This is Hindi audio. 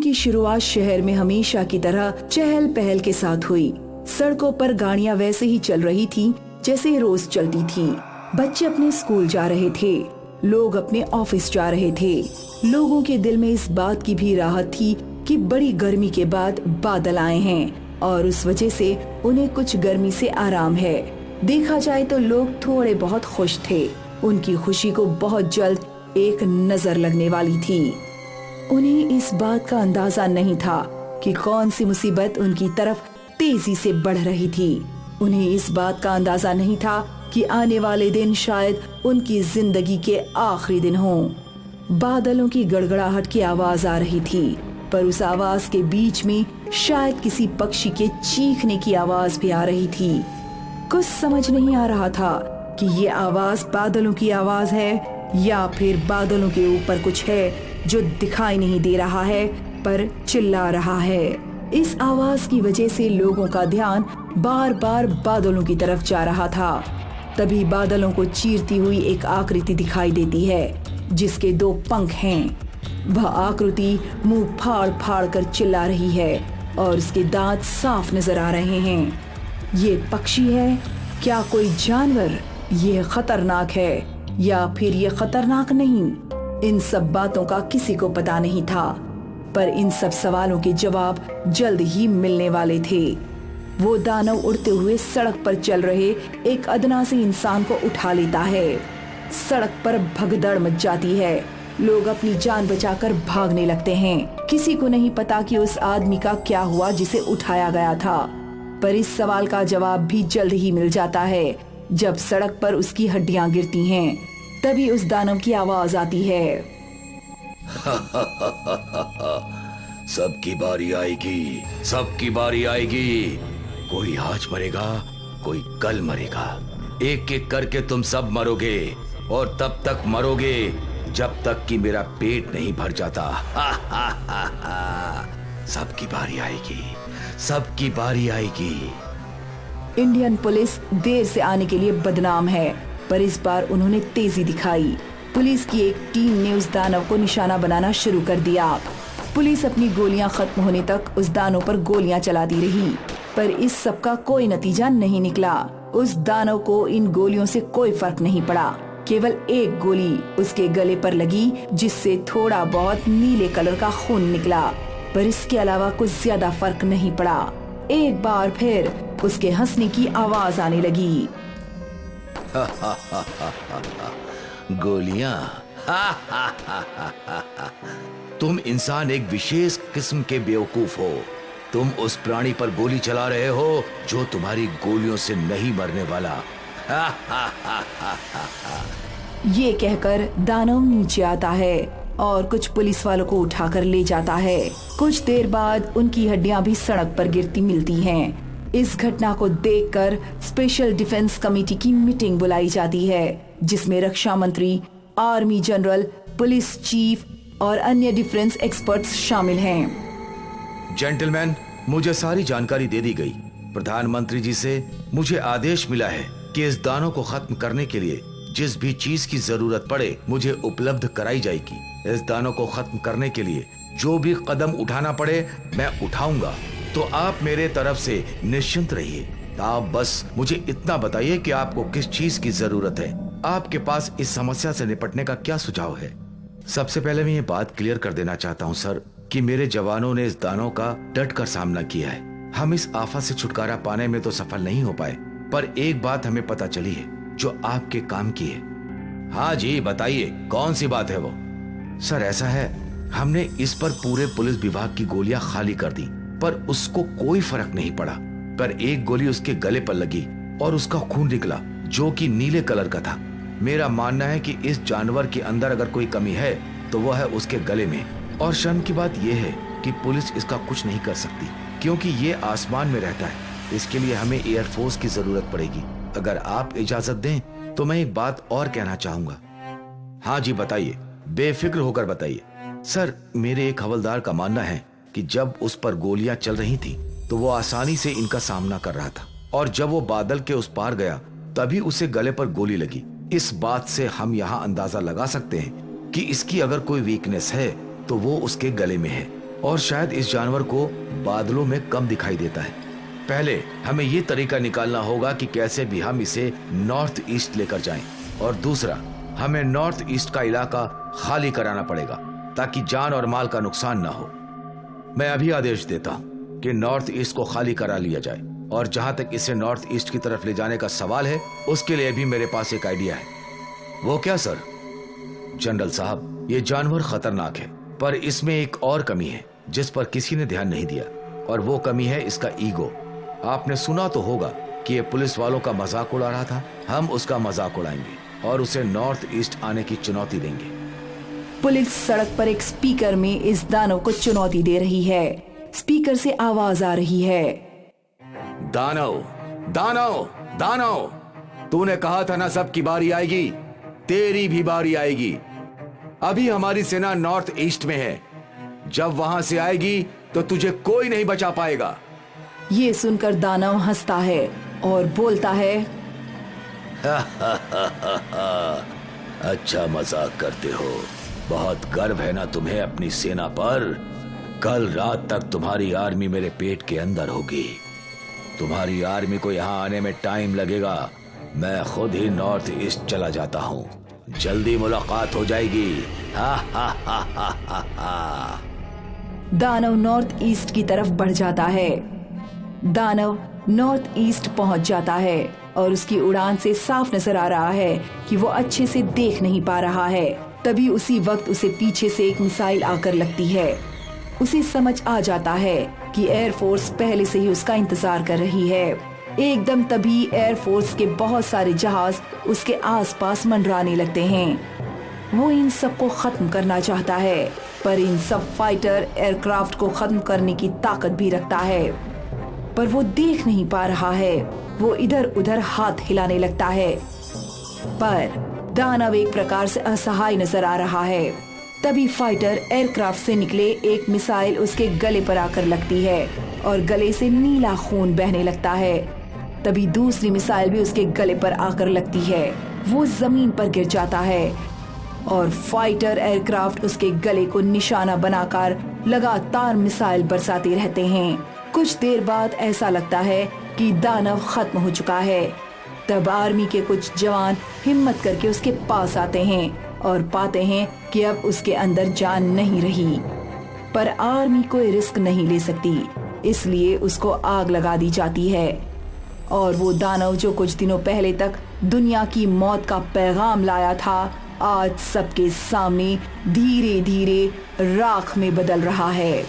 की शुरुआत शहर में हमेशा की तरह चहल पहल के साथ हुई। सड़कों पर गाड़ियां वैसे ही चल रही थी जैसे रोज चलती थी। बच्चे अपने स्कूल जा रहे थे, लोग अपने ऑफिस जा रहे थे। लोगों के दिल में इस बात की भी राहत थी कि बड़ी गर्मी के बाद बादल आए हैं और उस वजह से उन्हें कुछ गर्मी से आराम है। देखा जाए तो लोग थोड़े बहुत खुश थे। उनकी खुशी को बहुत जल्द एक नजर लगने वाली थी। उन्हें इस बात का अंदाजा नहीं था कि कौन सी मुसीबत उनकी तरफ तेजी से बढ़ रही थी। उन्हें इस बात का अंदाजा नहीं था कि आने वाले दिन शायद उनकी जिंदगी के आखिरी दिन हों। बादलों की गड़गड़ाहट की आवाज आ रही थी, पर उस आवाज के बीच में शायद किसी पक्षी के चीखने की आवाज भी आ रही थी। कुछ समझ नहीं आ रहा था कि ये आवाज बादलों की आवाज है या फिर बादलों के ऊपर कुछ है जो दिखाई नहीं दे रहा है पर चिल्ला रहा है। इस आवाज की वजह से लोगों का ध्यान बार बार बादलों की तरफ जा रहा था। तभी बादलों को चीरती हुई एक आकृति दिखाई देती है जिसके 2 पंख हैं। वह आकृति मुंह फाड़ फाड़ कर चिल्ला रही है और उसके दांत साफ नजर आ रहे हैं। ये पक्षी है क्या, कोई जानवर? ये खतरनाक है या फिर ये खतरनाक नहीं? इन सब बातों का किसी को पता नहीं था, पर इन सब सवालों के जवाब जल्द ही मिलने वाले थे। वो दानव उड़ते हुए सड़क पर चल रहे एक अदना से इंसान को उठा लेता है। सड़क पर भगदड़ मच जाती है। लोग अपनी जान बचाकर भागने लगते हैं। किसी को नहीं पता कि उस आदमी का क्या हुआ जिसे उठाया गया था, पर इस सवाल का जवाब भी जल्द ही मिल जाता है। जब सड़क पर उसकी हड्डियां गिरती हैं, तभी उस दानव की आवाज आती है। सबकी बारी आएगी, सबकी बारी आएगी। कोई आज मरेगा, कोई कल मरेगा। एक एक करके तुम सब मरोगे और तब तक मरोगे जब तक कि मेरा पेट नहीं भर जाता। सबकी बारी आएगी, सबकी बारी आएगी। इंडियन पुलिस देर से आने के लिए बदनाम है, पर इस बार उन्होंने तेजी दिखाई। पुलिस की एक टीम ने उस दानव को निशाना बनाना शुरू कर दिया। पुलिस अपनी गोलियां खत्म होने तक उस दानव पर गोलियां चलाती रही, पर इस सब का कोई नतीजा नहीं निकला। उस दानव को इन गोलियों से कोई फर्क नहीं पड़ा। केवल एक गोली उसके गले पर लगी जिससे थोड़ा बहुत नीले कलर का खून निकला, पर इसके अलावा कुछ ज्यादा फर्क नहीं पड़ा। एक बार फिर उसके हंसने की आवाज आने लगी। गोलियां? तुम इंसान एक विशेष किस्म के बेवकूफ हो। तुम उस प्राणी पर गोली चला रहे हो जो तुम्हारी गोलियों से नहीं मरने वाला। ये कहकर दानव नीचे आता है और कुछ पुलिस वालों को उठाकर ले जाता है। कुछ देर बाद उनकी हड्डियां भी सड़क पर गिरती मिलती हैं। इस घटना को देखकर स्पेशल डिफेंस कमेटी की मीटिंग बुलाई जाती है, जिसमें रक्षा मंत्री, आर्मी जनरल, पुलिस चीफ और अन्य डिफेंस एक्सपर्ट्स शामिल हैं। जेंटलमैन, मुझे सारी जानकारी दे दी गई। प्रधानमंत्री जी से मुझे आदेश मिला है कि इस दानव को खत्म करने के लिए जिस भी चीज की जरूरत पड़े मुझे उपलब्ध कराई जाएगी। इस दानव को खत्म करने के लिए जो भी कदम उठाना पड़े मैं उठाऊंगा, तो आप मेरे तरफ से निश्चिंत रहिए। आप बस मुझे इतना बताइए कि आपको किस चीज की जरूरत है। आपके पास इस समस्या से निपटने का क्या सुझाव है? सबसे पहले मैं ये बात क्लियर कर देना चाहता हूँ सर कि मेरे जवानों ने इस दानव का डट कर सामना किया है। हम इस आफत से छुटकारा पाने में तो सफल नहीं हो पाए, पर एक बात हमें पता चली है जो आपके काम की है। हाँ जी बताइए, कौन सी बात है वो? सर ऐसा है, हमने इस पर पूरे पुलिस विभाग की गोलियां खाली कर दी, पर उसको कोई फर्क नहीं पड़ा। पर एक गोली उसके गले पर लगी और उसका खून निकला जो कि नीले कलर का था। मेरा मानना है कि इस जानवर के अंदर अगर कोई कमी है तो वह है उसके गले में। और शर्म की बात यह है कि पुलिस इसका कुछ नहीं कर सकती क्योंकि ये आसमान में रहता है। इसके लिए हमें एयरफोर्स की जरूरत पड़ेगी। अगर आप इजाजत दें तो मैं एक बात और कहना चाहूंगा। हाँ जी बताइए, बेफिक्र होकर बताइए। सर मेरे एक हवलदार का मानना है कि जब उस पर गोलियां चल रही थी तो वो आसानी से इनका सामना कर रहा था, और जब वो बादल के उस पार गया तभी उसे गले पर गोली लगी। इस बात से हम यहाँ अंदाजा लगा सकते हैं कि इसकी अगर कोई वीकनेस है तो वो उसके गले में है। और शायद इस जानवर को बादलों में कम दिखाई देता है। पहले हमें ये तरीका निकालना होगा कि कैसे भी हम इसे नॉर्थ ईस्ट लेकर जाएं, और दूसरा हमें नॉर्थ ईस्ट का इलाका खाली कराना पड़ेगा ताकि जान और माल का नुकसान ना हो। मैं अभी आदेश देता हूँ कि नॉर्थ ईस्ट को खाली करा लिया जाए, और जहां तक इसे नॉर्थ ईस्ट की तरफ ले जाने का सवाल है उसके लिए भी मेरे पास एक आइडिया है। वो क्या सर? जनरल साहब, ये जानवर खतरनाक है, पर इसमें एक और कमी है जिस पर किसी ने ध्यान नहीं दिया, और वो कमी है इसका ईगो। आपने सुना तो होगा कि ये पुलिस वालों का मजाक उड़ा रहा था। हम उसका मजाक उड़ाएंगे और उसे नॉर्थ ईस्ट आने की चुनौती देंगे। पुलिस सड़क पर एक स्पीकर में इस दानव को चुनौती दे रही है। स्पीकर से आवाज आ रही है, दानव, दानव, दानव, तूने कहा था ना सबकी बारी आएगी, तेरी भी बारी आएगी। अभी हमारी सेना नॉर्थ ईस्ट में है, जब वहां से आएगी तो तुझे कोई नहीं बचा पाएगा। ये सुनकर दानव हंसता है और बोलता है, अच्छा मजाक करते हो, बहुत गर्व है ना तुम्हें अपनी सेना पर। कल रात तक तुम्हारी आर्मी मेरे पेट के अंदर होगी। तुम्हारी आर्मी को यहाँ आने में टाइम लगेगा। मैं खुद ही नॉर्थ ईस्ट चला जाता हूँ, जल्दी मुलाकात हो जाएगी। हा हा हा हा हा हा। दानव नॉर्थ ईस्ट की तरफ बढ़ जाता है। दानव नॉर्थ ईस्ट पहुंच जाता है और उसकी उड़ान से साफ नजर आ रहा है कि वो अच्छे से देख नहीं पा रहा है। तभी उसी वक्त उसे पीछे से एक मिसाइल आकर लगती है। उसे समझ आ जाता है कि एयरफोर्स पहले से ही उसका इंतजार कर रही है। एकदम तभी एयरफोर्स के बहुत सारे जहाज उसके आसपास मंडराने लगते हैं। वो इन सबको खत्म करना चाहता है, पर इन सब फाइटर एयरक्राफ्ट को खत्म करने की ताकत भी रखता है, पर वो देख नहीं पा रहा है। वो इधर उधर हाथ हिलाने लगता है, पर दानव एक प्रकार से असहाय नजर आ रहा है। तभी फाइटर एयरक्राफ्ट से निकले एक मिसाइल उसके गले पर आकर लगती है और गले से नीला खून बहने लगता है। तभी दूसरी मिसाइल भी उसके गले पर आकर लगती है। वो जमीन पर गिर जाता है और फाइटर एयरक्राफ्ट उसके गले को निशाना बनाकर लगातार मिसाइल बरसाते रहते हैं। कुछ देर बाद ऐसा लगता है कि दानव खत्म हो चुका है। तब आर्मी के कुछ जवान हिम्मत करके उसके पास आते हैं और पाते हैं कि अब उसके अंदर जान नहीं रही, पर आर्मी कोई रिस्क नहीं ले सकती, इसलिए उसको आग लगा दी जाती है। और वो दानव जो कुछ दिनों पहले तक दुनिया की मौत का पैगाम लाया था, आज सबके सामने धीरे धीरे राख में बदल रहा है।